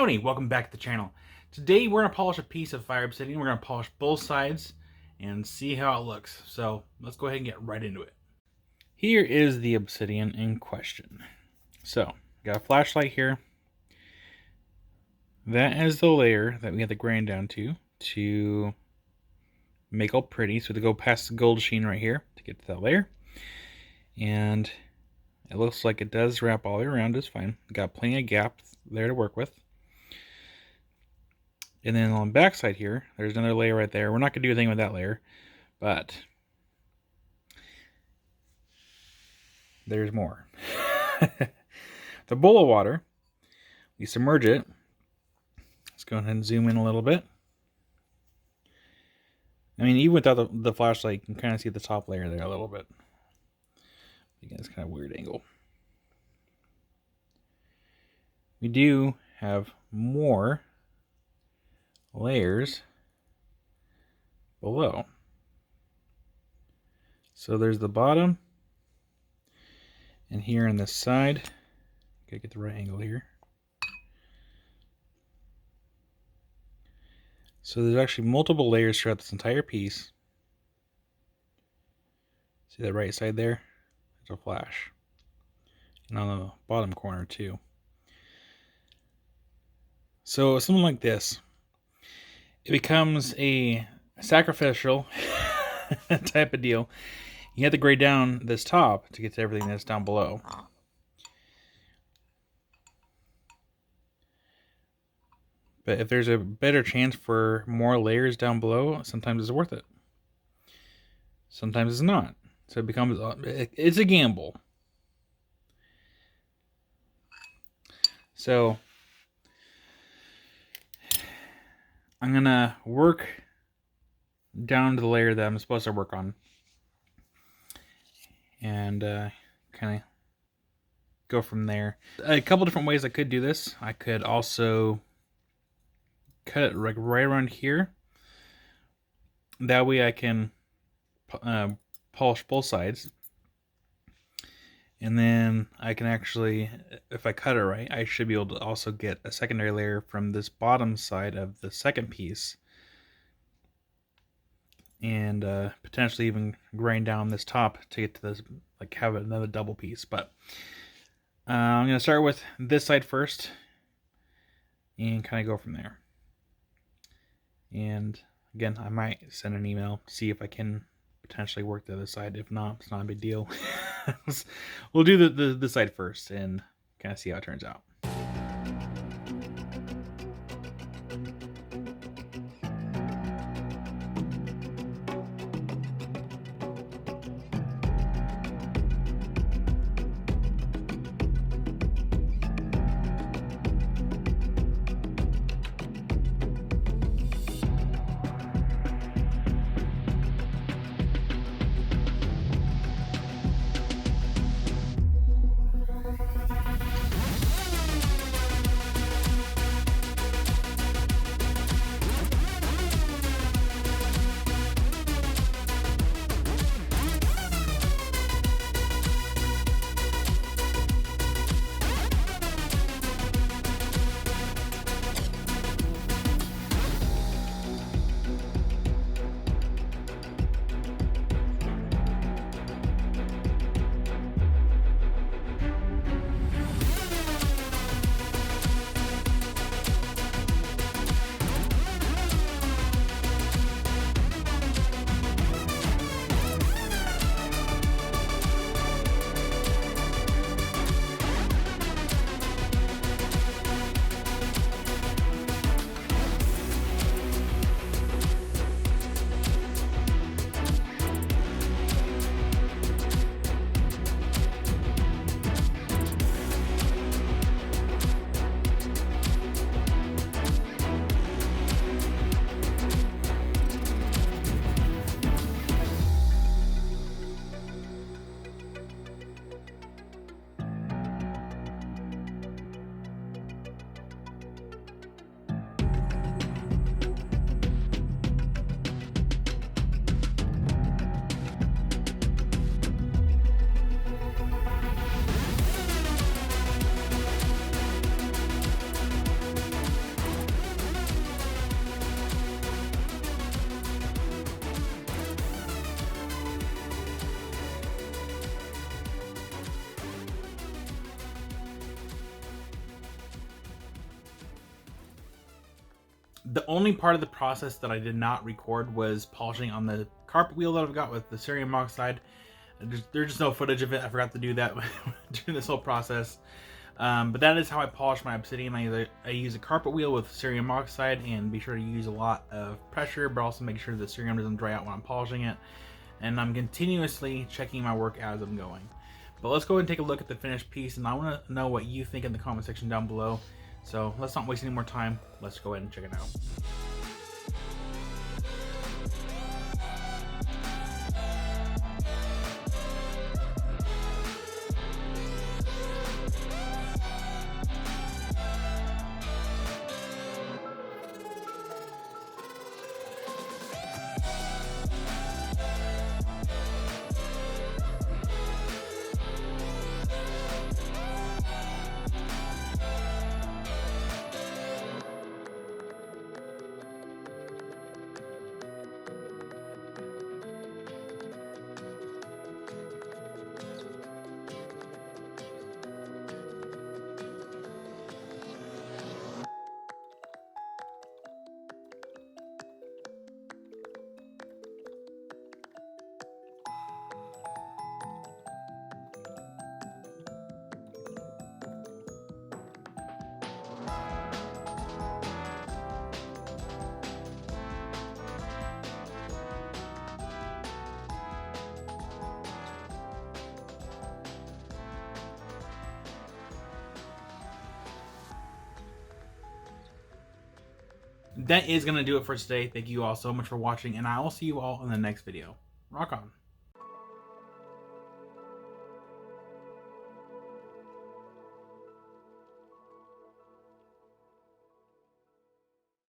Howdy, welcome back to the channel. Today we're going to polish a piece of fire obsidian. We're going to polish both sides and see how it looks. So let's go ahead and get right into it. Here is the obsidian in question. So, got a flashlight here. That is the layer that we have to grind down to make all pretty. So to go past the gold sheen right here to get to that layer. And it looks like it does wrap all the way around just fine. Got plenty of gap there to work with. And then on the back side here, there's another layer right there. We're not going to do anything with that layer, but there's more. The bowl of water, we submerge it. Let's go ahead and zoom in a little bit. I mean, even without the flashlight, you can kind of see the top layer there a little bit. Again, it's kind of a weird angle. We do have more layers below. So there's the bottom, and here on this side, gotta get the right angle here. So there's actually multiple layers throughout this entire piece. See that right side there? There's a flash. And on the bottom corner too. So something like this, it becomes a sacrificial type of deal. You have to grade down this top to get to everything that's down below. But if there's a better chance for more layers down below, sometimes it's worth it. Sometimes it's not. So it becomes, it's a gamble. So I'm gonna work down to the layer that I'm supposed to work on. And kind of go from there. A couple different ways I could do this. I could also cut it right around here. That way I can polish both sides. And then I can actually, if I cut it right, I should be able to also get a secondary layer from this bottom side of the second piece. And potentially even grind down this top to get to this, like have another double piece. But I'm going to start with this side first and kind of go from there. And again, I might send an email, see if I can potentially work the other side. If not, it's not a big deal. We'll do the side first and kind of see how it turns out. The only part of the process that I did not record was polishing on the carpet wheel that I've got with the cerium oxide. There's just no footage of it. I forgot to do that during this whole process. But that is how I polish my Obsidian. I use a carpet wheel with cerium oxide, and be sure to use a lot of pressure, but also make sure the cerium doesn't dry out when I'm polishing it. And I'm continuously checking my work as I'm going. But let's go ahead and take a look at the finished piece, and I want to know what you think in the comment section down below. So let's not waste any more time. Let's go ahead and check it out. That is going to do it for today. Thank you all so much for watching, and I will see you all in the next video. Rock on.